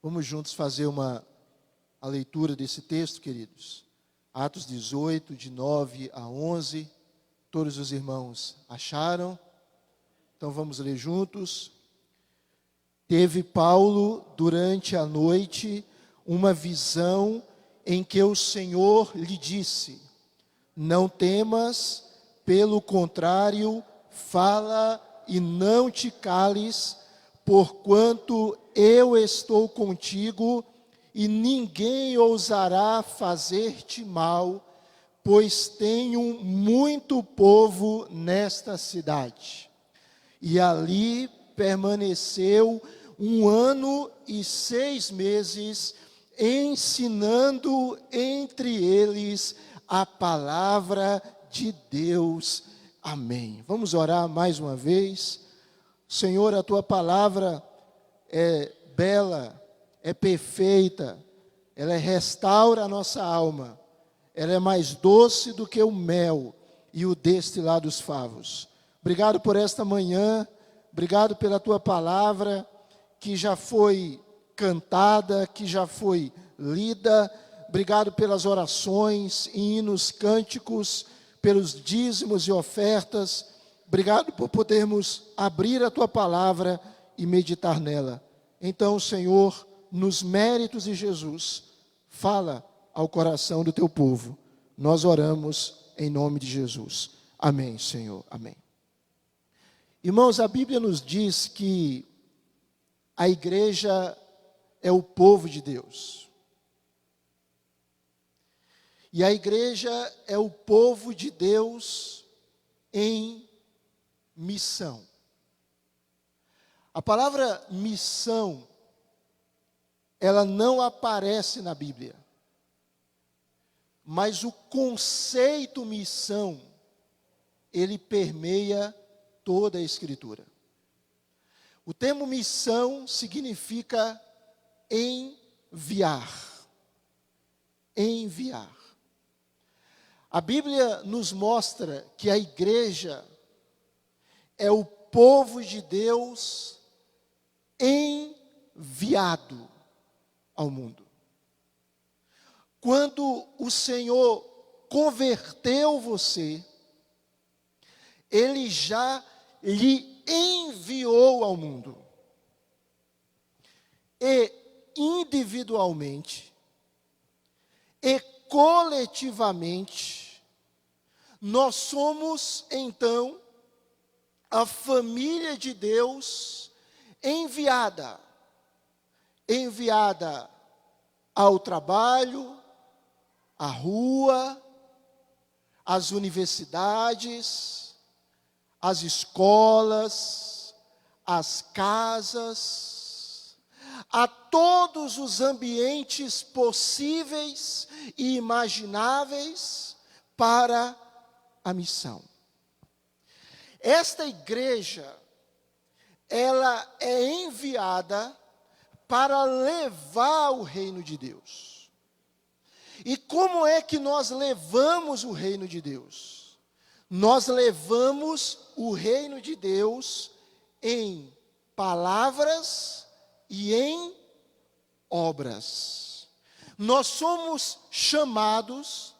Vamos juntos fazer a leitura desse texto, queridos. Atos 18, de 9 a 11. Todos os irmãos acharam? Então vamos ler juntos. Teve Paulo, durante a noite, uma visão em que o Senhor lhe disse: não temas, pelo contrário, fala e não te cales, porquanto eu estou contigo e ninguém ousará fazer-te mal, pois tenho muito povo nesta cidade. E ali permaneceu 1 ano e 6 meses, ensinando entre eles a palavra de Deus. Amém. Vamos orar mais uma vez. Senhor, a tua palavra é bela, é perfeita, ela restaura a nossa alma, ela é mais doce do que o mel e o destilar dos favos. Obrigado por esta manhã, obrigado pela tua palavra, que já foi cantada, que já foi lida. Obrigado pelas orações, hinos, cânticos, pelos dízimos e ofertas. Obrigado por podermos abrir a tua palavra e meditar nela. Então, Senhor, nos méritos de Jesus, fala ao coração do teu povo. Nós oramos em nome de Jesus. Amém, Senhor. Amém. Irmãos, a Bíblia nos diz que a igreja é o povo de Deus. E a igreja é o povo de Deus em missão. A palavra missão, ela não aparece na Bíblia. Mas o conceito missão, ele permeia toda a Escritura. O termo missão significa enviar. Enviar. A Bíblia nos mostra que a igreja é o povo de Deus enviado ao mundo. Quando o Senhor converteu você, Ele já lhe enviou ao mundo. E individualmente, e coletivamente, nós somos, então, a família de Deus enviada ao trabalho, à rua, às universidades, às escolas, às casas, a todos os ambientes possíveis e imagináveis para a missão. Esta igreja, ela é enviada para levar o reino de Deus. E como é que nós levamos o reino de Deus? Nós levamos o reino de Deus em palavras e em obras. Nós somos chamados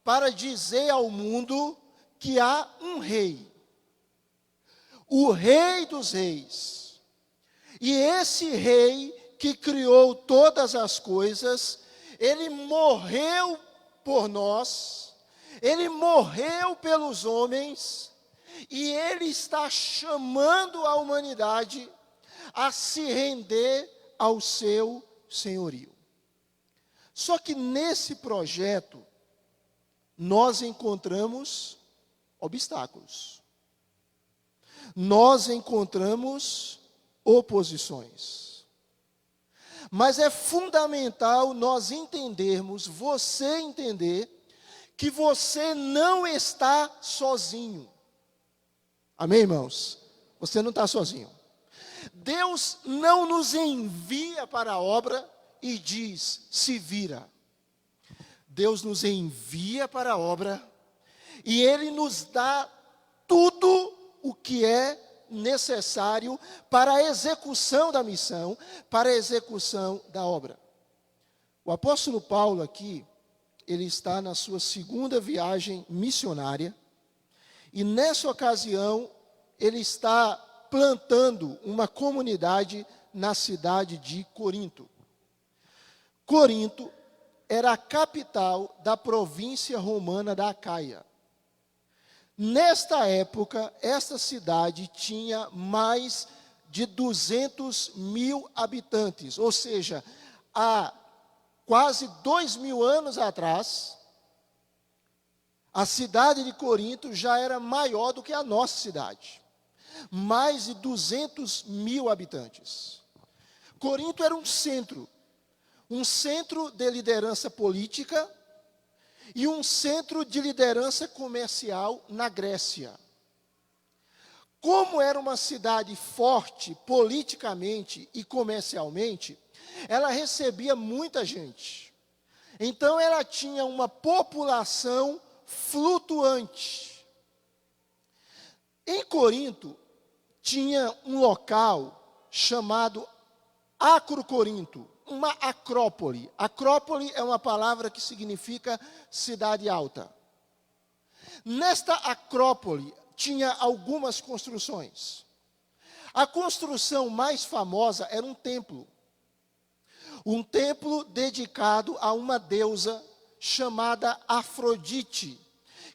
para dizer ao mundo que há um rei. O Rei dos Reis. E esse Rei que criou todas as coisas, Ele morreu por nós, Ele morreu pelos homens, e Ele está chamando a humanidade a se render ao seu senhorio. Só que nesse projeto, nós encontramos obstáculos. Nós encontramos oposições. Mas é fundamental nós entendermos, você entender, que você não está sozinho. Amém, irmãos? Você não está sozinho. Deus não nos envia para a obra e diz, se vira. Deus nos envia para a obra e Ele nos dá tudo o que é necessário para a execução da missão, para a execução da obra. O apóstolo Paulo aqui, ele está na sua segunda viagem missionária, e nessa ocasião ele está plantando uma comunidade na cidade de Corinto. Corinto era a capital da província romana da Acaia. Nesta época, esta cidade tinha mais de 200 mil habitantes, ou seja, há quase 2.000 anos atrás, a cidade de Corinto já era maior do que a nossa cidade. Mais de 200 mil habitantes. Corinto era um centro de liderança política e um centro de liderança comercial na Grécia. Como era uma cidade forte politicamente e comercialmente, ela recebia muita gente. Então ela tinha uma população flutuante. Em Corinto, tinha um local chamado Acrocorinto, uma acrópole. Acrópole é uma palavra que significa cidade alta. Nesta acrópole tinha algumas construções. A construção mais famosa era um templo. Um templo dedicado a uma deusa chamada Afrodite,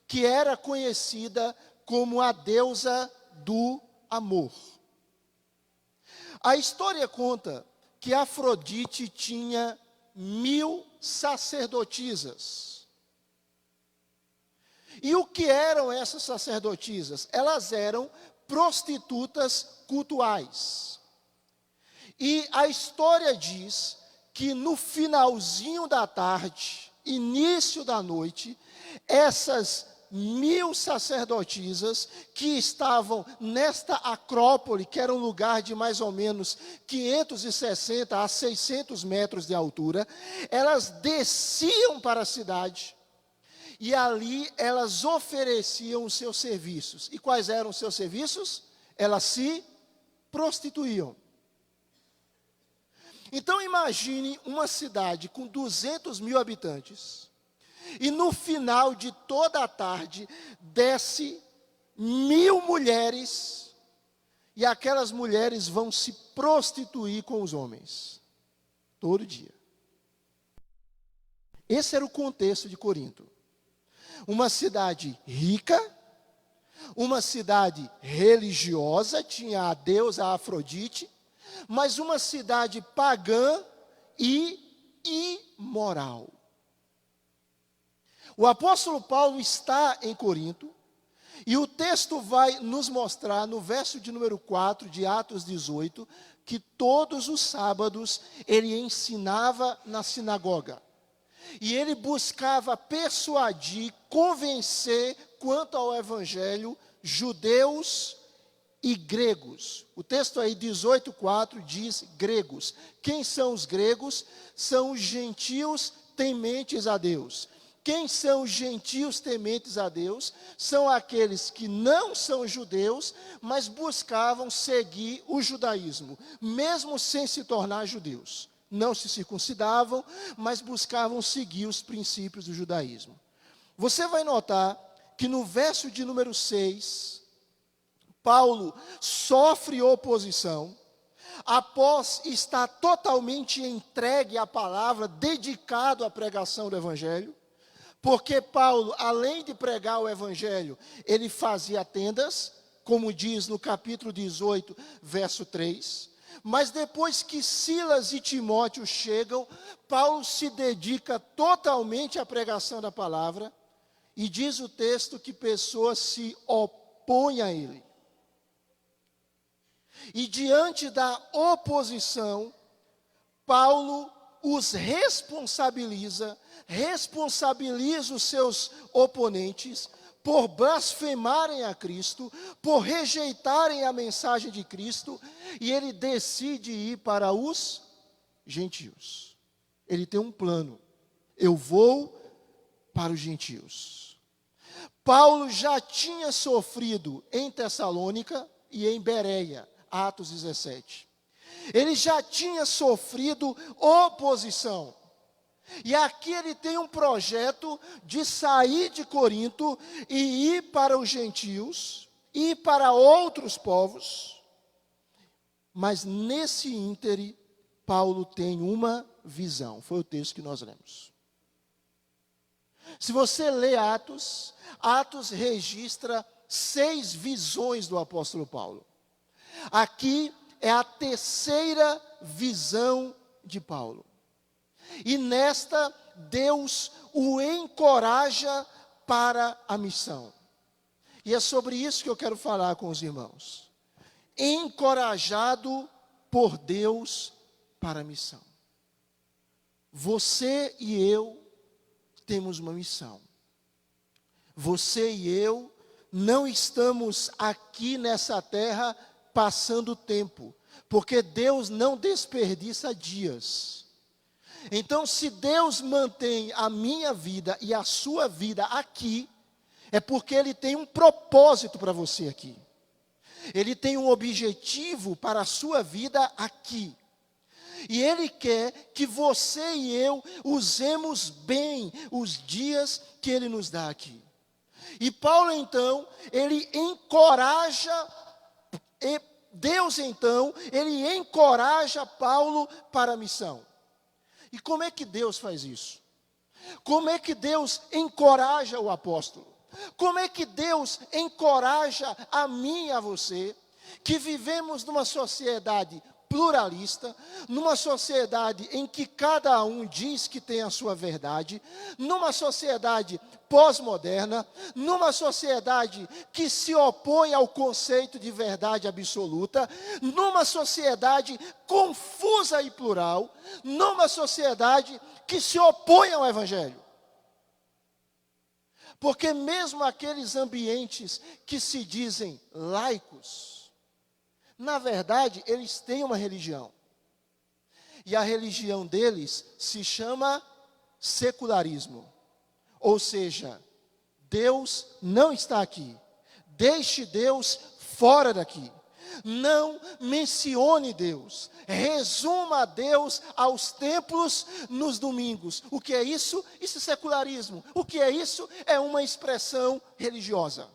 que era conhecida como a deusa do amor. A história conta que Afrodite tinha 1.000 sacerdotisas. E o que eram essas sacerdotisas? Elas eram prostitutas cultuais. E a história diz que no finalzinho da tarde, início da noite, essas 1.000 sacerdotisas que estavam nesta acrópole, que era um lugar de mais ou menos 560 a 600 metros de altura, elas desciam para a cidade e ali elas ofereciam os seus serviços. E quais eram os seus serviços? Elas se prostituíam. Então imagine uma cidade com 200 mil habitantes, e no final de toda a tarde, desce 1.000 mulheres, e aquelas mulheres vão se prostituir com os homens, todo dia. Esse era o contexto de Corinto. Uma cidade rica, uma cidade religiosa, tinha a deusa Afrodite, mas uma cidade pagã e imoral. O apóstolo Paulo está em Corinto, e o texto vai nos mostrar, no verso de número 4 de Atos 18, que todos os sábados ele ensinava na sinagoga. E ele buscava persuadir, convencer quanto ao evangelho, judeus e gregos. O texto aí, 18:4, diz gregos. Quem são os gregos? São os gentios tementes a Deus. Quem são os gentios tementes a Deus? São aqueles que não são judeus, mas buscavam seguir o judaísmo, mesmo sem se tornar judeus. Não se circuncidavam, mas buscavam seguir os princípios do judaísmo. Você vai notar que no verso de número 6, Paulo sofre oposição, após estar totalmente entregue à palavra, dedicado à pregação do evangelho. Porque Paulo, além de pregar o evangelho, ele fazia tendas, como diz no capítulo 18, verso 3. Mas depois que Silas e Timóteo chegam, Paulo se dedica totalmente à pregação da palavra, e diz o texto que pessoas se opõem a ele. E diante da oposição, Paulo os responsabiliza os seus oponentes por blasfemarem a Cristo, por rejeitarem a mensagem de Cristo, e ele decide ir para os gentios. Ele tem um plano. Eu vou para os gentios. Paulo já tinha sofrido em Tessalônica, e em Bereia, Atos 17. Ele já tinha sofrido oposição. E aqui ele tem um projeto de sair de Corinto e ir para os gentios, ir para outros povos. Mas nesse íntere, Paulo tem uma visão. Foi o texto que nós lemos. Se você lê Atos, Atos registra 6 visões do apóstolo Paulo. Aqui é a terceira visão de Paulo. E nesta, Deus o encoraja para a missão. E é sobre isso que eu quero falar com os irmãos. Encorajado por Deus para a missão. Você e eu temos uma missão. Você e eu não estamos aqui nessa terra passando tempo, porque Deus não desperdiça dias. Então, se Deus mantém a minha vida e a sua vida aqui, é porque Ele tem um propósito para você aqui. Ele tem um objetivo para a sua vida aqui. E Ele quer que você e eu usemos bem os dias que Ele nos dá aqui. E Paulo, então, ele encoraja, Deus, então, ele encoraja Paulo para a missão. E como é que Deus faz isso? Como é que Deus encoraja o apóstolo? Como é que Deus encoraja a mim e a você, que vivemos numa sociedade pluralista, numa sociedade em que cada um diz que tem a sua verdade, numa sociedade pós-moderna, numa sociedade que se opõe ao conceito de verdade absoluta, numa sociedade confusa e plural, numa sociedade que se opõe ao Evangelho. Porque mesmo aqueles ambientes que se dizem laicos, na verdade, eles têm uma religião. E a religião deles se chama secularismo. Ou seja, Deus não está aqui. Deixe Deus fora daqui. Não mencione Deus. Resuma Deus aos templos nos domingos. O que é isso? Isso é secularismo. O que é isso? É uma expressão religiosa.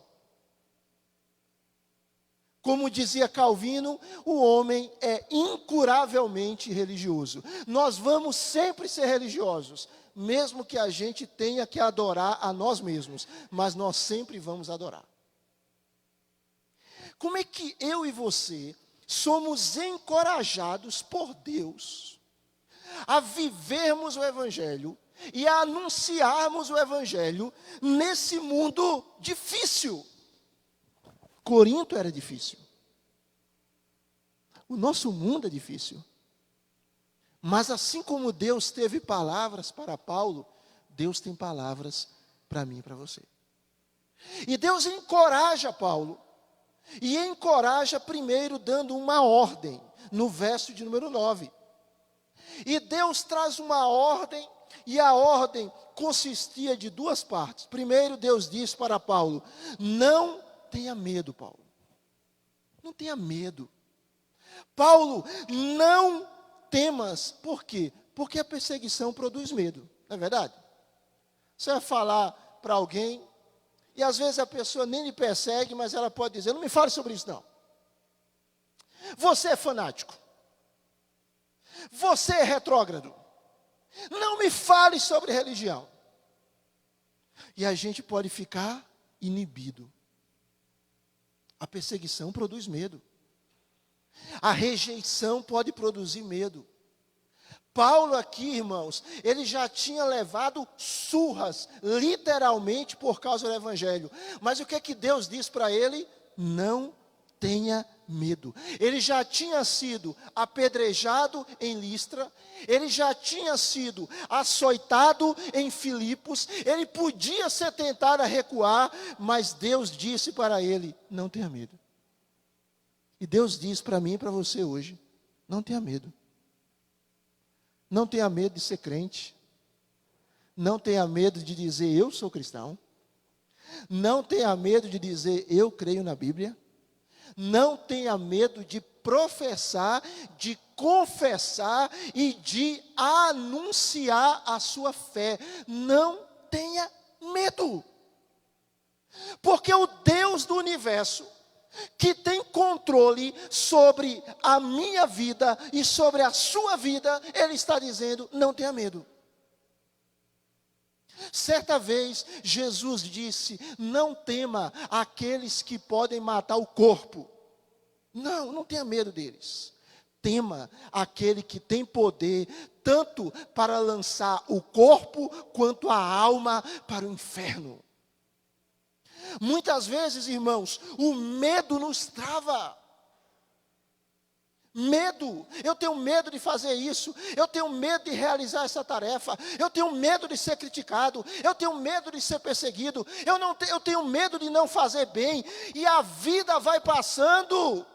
Como dizia Calvino, o homem é incuravelmente religioso. Nós vamos sempre ser religiosos, mesmo que a gente tenha que adorar a nós mesmos, mas nós sempre vamos adorar. Como é que eu e você somos encorajados por Deus a vivermos o Evangelho e a anunciarmos o Evangelho nesse mundo difícil? Corinto era difícil. O nosso mundo é difícil. Mas assim como Deus teve palavras para Paulo, Deus tem palavras para mim e para você. E Deus encoraja Paulo. E encoraja primeiro dando uma ordem, no verso de número 9. E Deus traz uma ordem, e a ordem consistia de 2 partes. Primeiro, Deus diz para Paulo: não tenha medo, Paulo. Não tenha medo. Paulo, não temas. Por quê? Porque a perseguição produz medo. Não é verdade? Você vai falar para alguém, e às vezes a pessoa nem lhe persegue, mas ela pode dizer: não me fale sobre isso não. Você é fanático. Você é retrógrado. Não me fale sobre religião. E a gente pode ficar inibido. A perseguição produz medo. A rejeição pode produzir medo. Paulo aqui, irmãos, ele já tinha levado surras, literalmente, por causa do Evangelho. Mas o que é que Deus diz para ele? Não tenha medo. Ele já tinha sido apedrejado em Listra, ele já tinha sido açoitado em Filipos, ele podia ser tentado a recuar, mas Deus disse para ele: não tenha medo. E Deus diz para mim e para você hoje: não tenha medo. Não tenha medo de ser crente. Não tenha medo de dizer: eu sou cristão. Não tenha medo de dizer: eu creio na Bíblia. Não tenha medo de professar, de confessar e de anunciar a sua fé. Não tenha medo. Porque o Deus do universo, que tem controle sobre a minha vida e sobre a sua vida, Ele está dizendo, não tenha medo. Certa vez, Jesus disse, não tema aqueles que podem matar o corpo. Não tenha medo deles. Tema aquele que tem poder, tanto para lançar o corpo, quanto a alma para o inferno. Muitas vezes, irmãos, o medo nos trava. Medo, eu tenho medo de fazer isso, eu tenho medo de realizar essa tarefa, eu tenho medo de ser criticado, eu tenho medo de ser perseguido, eu tenho medo de não fazer bem, e a vida vai passando,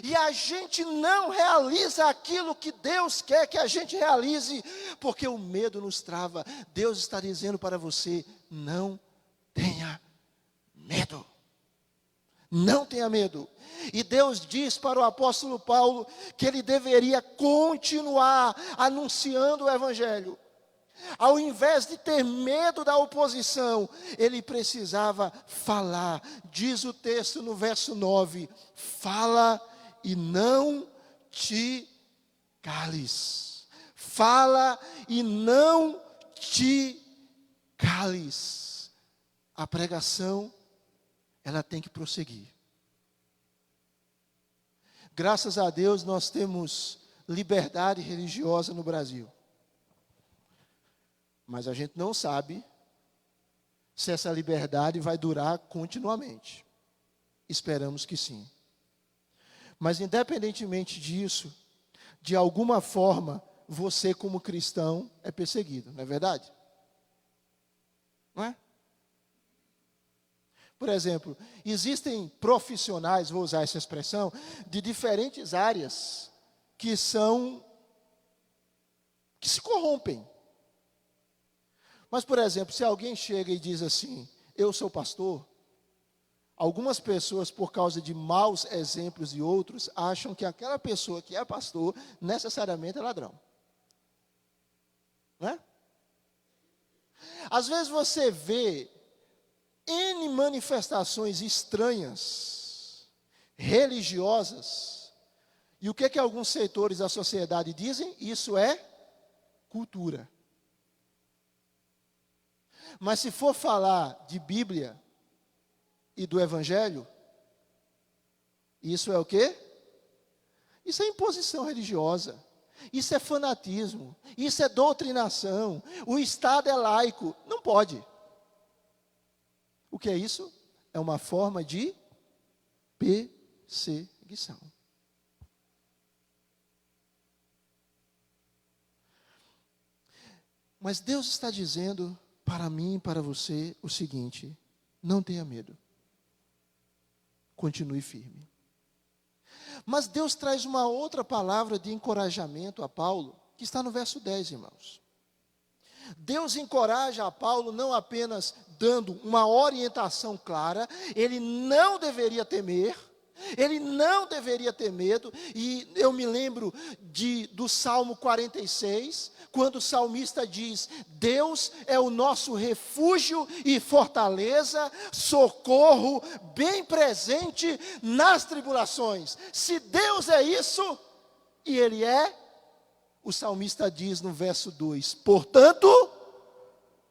e a gente não realiza aquilo que Deus quer que a gente realize, porque o medo nos trava. Deus está dizendo para você, não tenha medo. Não tenha medo. E Deus diz para o apóstolo Paulo que ele deveria continuar anunciando o evangelho. Ao invés de ter medo da oposição, ele precisava falar. Diz o texto no verso 9: fala e não te cales. Fala e não te cales. A pregação, ela tem que prosseguir. Graças a Deus nós temos liberdade religiosa no Brasil. Mas a gente não sabe se essa liberdade vai durar continuamente. Esperamos que sim. Mas independentemente disso, de alguma forma, você como cristão é perseguido, não é verdade? Não é? Por exemplo, existem profissionais, vou usar essa expressão, de diferentes áreas que se corrompem. Mas, por exemplo, se alguém chega e diz assim, eu sou pastor, algumas pessoas, por causa de maus exemplos de outros, acham que aquela pessoa que é pastor, necessariamente é ladrão. Não é? Às vezes você vê N manifestações estranhas, religiosas, e o que alguns setores da sociedade dizem? Isso é cultura. Mas se for falar de Bíblia e do Evangelho, isso é o quê? Isso é imposição religiosa, isso é fanatismo, isso é doutrinação, o Estado é laico, não pode. O que é isso? É uma forma de perseguição. Mas Deus está dizendo para mim e para você o seguinte: não tenha medo. Continue firme. Mas Deus traz uma outra palavra de encorajamento a Paulo, que está no verso 10, irmãos. Deus encoraja a Paulo não apenas dando uma orientação clara, ele não deveria temer, ele não deveria ter medo, e eu me lembro do Salmo 46, quando o salmista diz, Deus é o nosso refúgio e fortaleza, socorro bem presente nas tribulações. Se Deus é isso, e Ele é, o salmista diz no verso 2, portanto,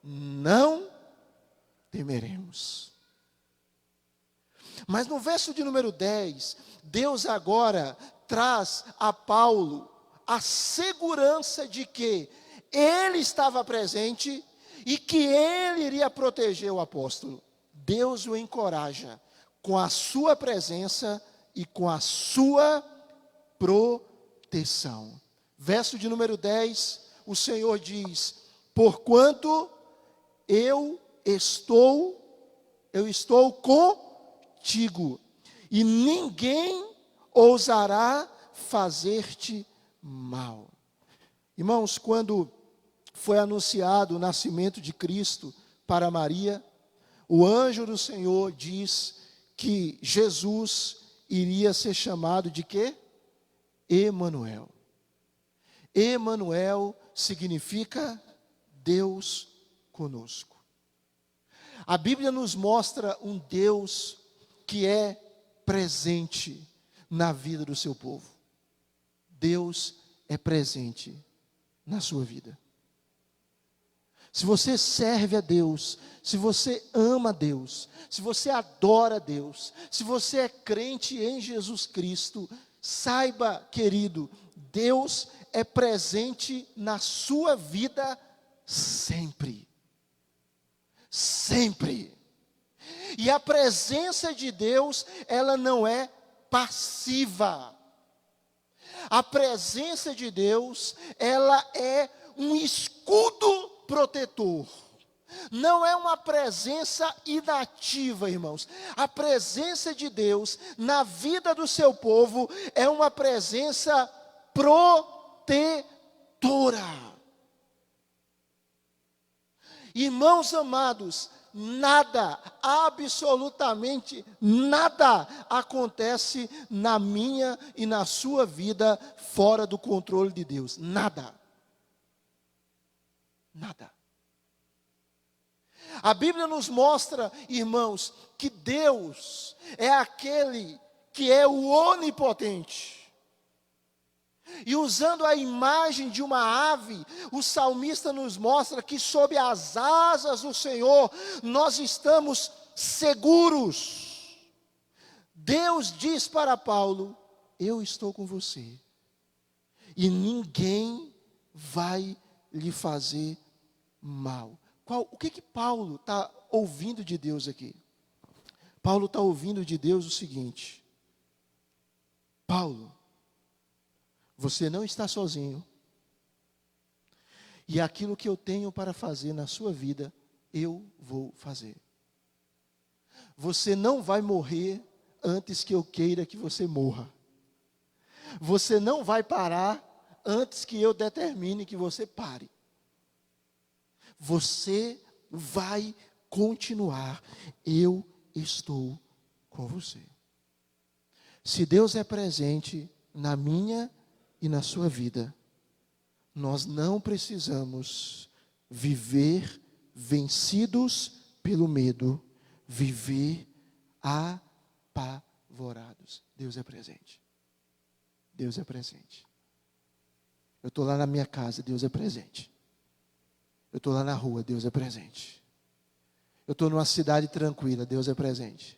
não temeremos. Mas no verso de número 10, Deus agora traz a Paulo a segurança de que ele estava presente e que ele iria proteger o apóstolo. Deus o encoraja com a sua presença e com a sua proteção. Verso de número 10, o Senhor diz, porquanto eu estou contigo, e ninguém ousará fazer-te mal. Irmãos, quando foi anunciado o nascimento de Cristo para Maria, o anjo do Senhor diz que Jesus iria ser chamado de quê? Emanuel. Emanuel significa Deus conosco. A Bíblia nos mostra um Deus que é presente na vida do seu povo. Deus é presente na sua vida. Se você serve a Deus, se você ama a Deus, se você adora a Deus, se você é crente em Jesus Cristo, saiba, querido, Deus é presente na sua vida sempre. Sempre. E a presença de Deus, ela não é passiva. A presença de Deus, ela é um escudo protetor. Não é uma presença inativa, irmãos. A presença de Deus na vida do seu povo é uma presença protetora. Irmãos amados, nada, absolutamente nada acontece na minha e na sua vida fora do controle de Deus. Nada. Nada. A Bíblia nos mostra, irmãos, que Deus é aquele que é o onipotente. E usando a imagem de uma ave, o salmista nos mostra que sob as asas do Senhor nós estamos seguros. Deus diz para Paulo: eu estou com você, e ninguém vai lhe fazer mal. O que Paulo está ouvindo de Deus aqui? Paulo está ouvindo de Deus o seguinte: Paulo, você não está sozinho, e aquilo que eu tenho para fazer na sua vida, eu vou fazer. Você não vai morrer antes que eu queira que você morra. Você não vai parar antes que eu determine que você pare. Você vai continuar. Eu estou com você. Se Deus é presente na minha e na sua vida, nós não precisamos viver vencidos pelo medo, viver apavorados. Deus é presente. Deus é presente. Eu estou lá na minha casa, Deus é presente. Eu estou lá na rua, Deus é presente. Eu estou numa cidade tranquila, Deus é presente.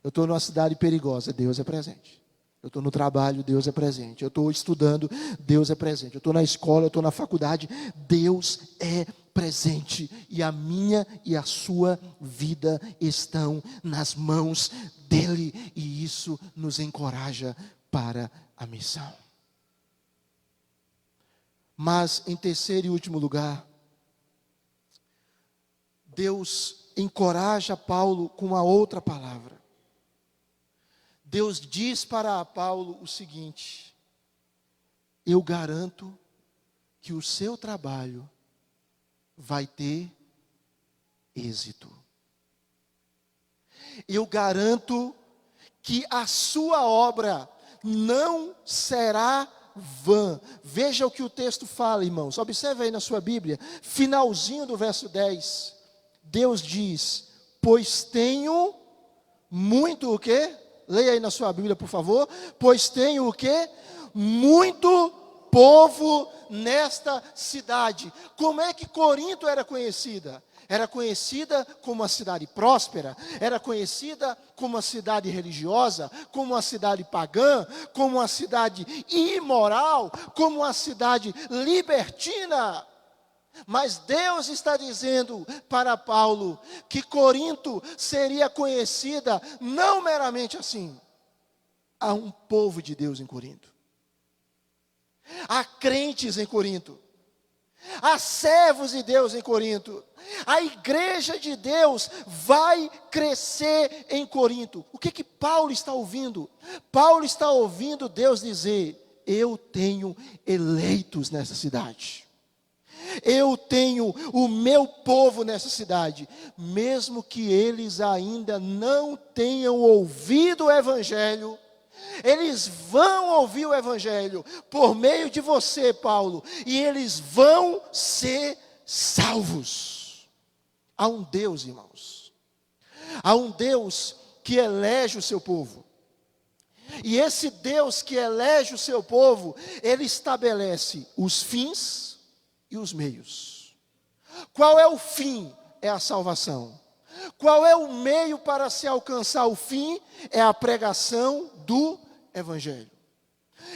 Eu estou numa cidade perigosa, Deus é presente. Eu estou no trabalho, Deus é presente. Eu estou estudando, Deus é presente. Eu estou na escola, eu estou na faculdade, Deus é presente. E a minha e a sua vida estão nas mãos dEle. E isso nos encoraja para a missão. Mas, em terceiro e último lugar, Deus encoraja Paulo com uma outra palavra. Deus diz para Paulo o seguinte: eu garanto que o seu trabalho vai ter êxito. Eu garanto que a sua obra não será vã. Veja o que o texto fala, irmãos. Observe aí na sua Bíblia, finalzinho do verso 10. Deus diz: pois tenho muito o quê? Leia aí na sua Bíblia, por favor. Pois tenho o quê? Muito povo nesta cidade. Como é que Corinto era conhecida? Era conhecida como uma cidade próspera, era conhecida como uma cidade religiosa, como uma cidade pagã, como uma cidade imoral, como uma cidade libertina. Mas Deus está dizendo para Paulo que Corinto seria conhecida não meramente assim. Há um povo de Deus em Corinto. Há crentes em Corinto. Há servos de Deus em Corinto. A igreja de Deus vai crescer em Corinto. O que Paulo está ouvindo? Paulo está ouvindo Deus dizer: eu tenho eleitos nessa cidade. eu tenho o meu povo nessa cidade, mesmo que eles ainda não tenham ouvido o Evangelho, eles vão ouvir o Evangelho por meio de você, Paulo, e eles vão ser salvos. Há um Deus, irmãos, há um Deus que elege o seu povo, e esse Deus que elege o seu povo, Ele estabelece os fins e os meios. Qual é o fim? É a salvação. Qual é o meio para se alcançar o fim? É a pregação do Evangelho.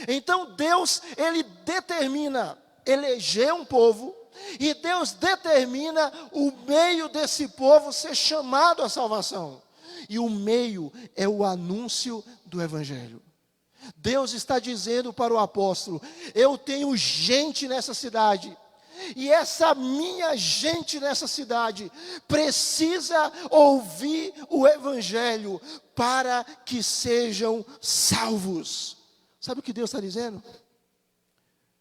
Então Deus, Ele determina eleger um povo, e Deus determina o meio desse povo ser chamado à salvação. E o meio é o anúncio do Evangelho. Deus está dizendo para o apóstolo: eu tenho gente nessa cidade, e essa minha gente nessa cidade precisa ouvir o Evangelho para que sejam salvos. Sabe o que Deus está dizendo?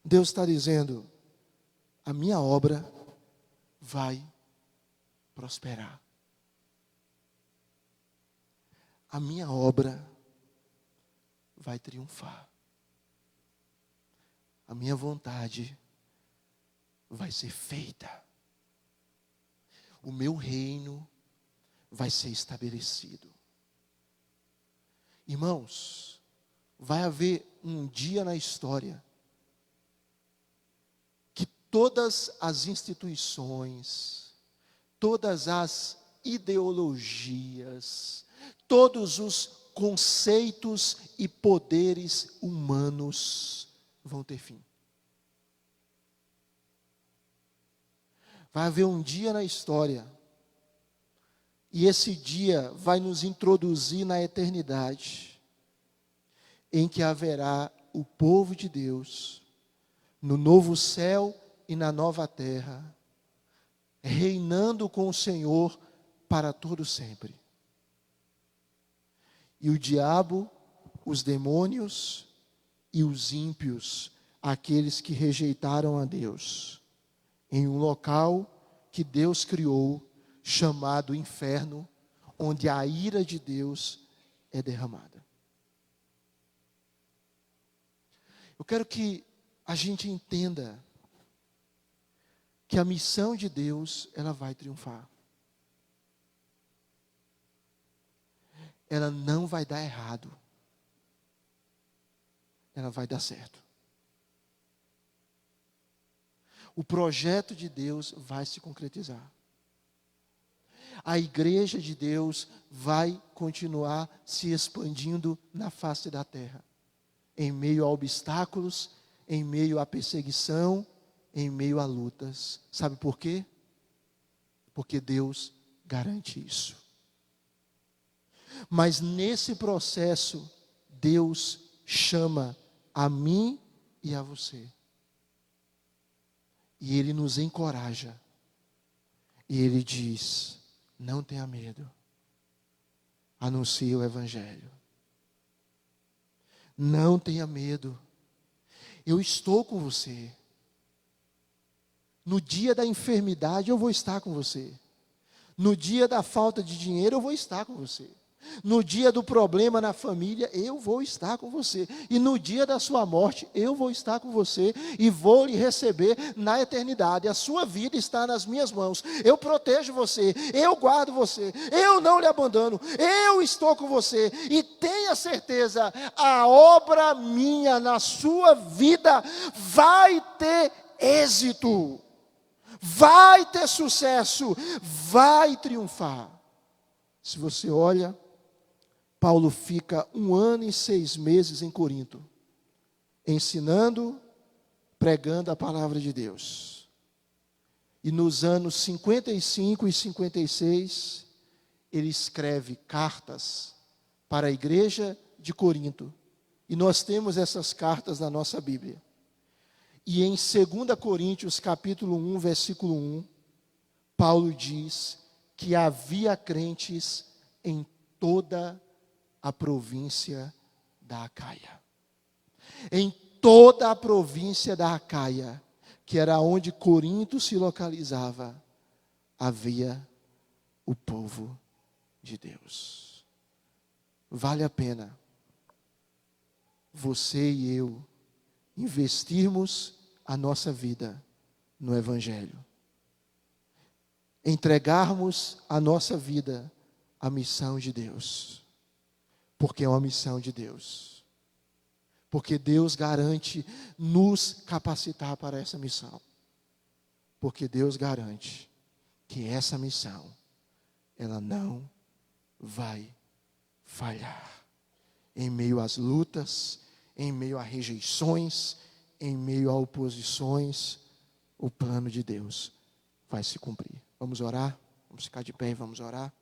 Deus está dizendo: a minha obra vai prosperar. A minha obra vai triunfar. A minha vontade vai ser feita. O meu reino vai ser estabelecido. Irmãos, vai haver um dia na história que todas as instituições, todas as ideologias, todos os conceitos e poderes humanos vão ter fim. Vai haver um dia na história, e esse dia vai nos introduzir na eternidade, em que haverá o povo de Deus, no novo céu e na nova terra, reinando com o Senhor para todo sempre. E o diabo, os demônios e os ímpios, aqueles que rejeitaram a Deus, em um local que Deus criou, chamado inferno, onde a ira de Deus é derramada. Eu quero que a gente entenda que a missão de Deus, ela vai triunfar. Ela não vai dar errado. Ela vai dar certo. O projeto de Deus vai se concretizar. A igreja de Deus vai continuar se expandindo na face da terra, em meio a obstáculos, em meio à perseguição, em meio a lutas. Sabe por quê? Porque Deus garante isso. Mas nesse processo, Deus chama a mim e a você. E Ele nos encoraja. E Ele diz: não tenha medo. Anuncie o Evangelho. Não tenha medo. Eu estou com você. No dia da enfermidade eu vou estar com você. No dia da falta de dinheiro eu vou estar com você. No dia do problema na família, eu vou estar com você. E no dia da sua morte, eu vou estar com você e vou lhe receber na eternidade. A sua vida está nas minhas mãos. Eu protejo você, eu guardo você, eu não lhe abandono, eu estou com você. E tenha certeza, a obra minha na sua vida vai ter êxito, vai ter sucesso, vai triunfar. Se você olha, Paulo fica 1 ano e 6 meses em Corinto, ensinando, pregando a palavra de Deus. E nos anos 55 e 56, ele escreve cartas para a igreja de Corinto. E nós temos essas cartas na nossa Bíblia. E em 2 Coríntios, capítulo 1, versículo 1, Paulo diz que havia crentes em toda a província da Acaia. Em toda a província da Acaia, que era onde Corinto se localizava, havia o povo de Deus. Vale a pena você e eu investirmos a nossa vida no Evangelho. Entregarmos a nossa vida à missão de Deus. Porque é uma missão de Deus. Porque Deus garante nos capacitar para essa missão. Porque Deus garante que essa missão, ela não vai falhar. Em meio às lutas, em meio a rejeições, em meio a oposições, o plano de Deus vai se cumprir. Vamos orar? Vamos ficar de pé e vamos orar?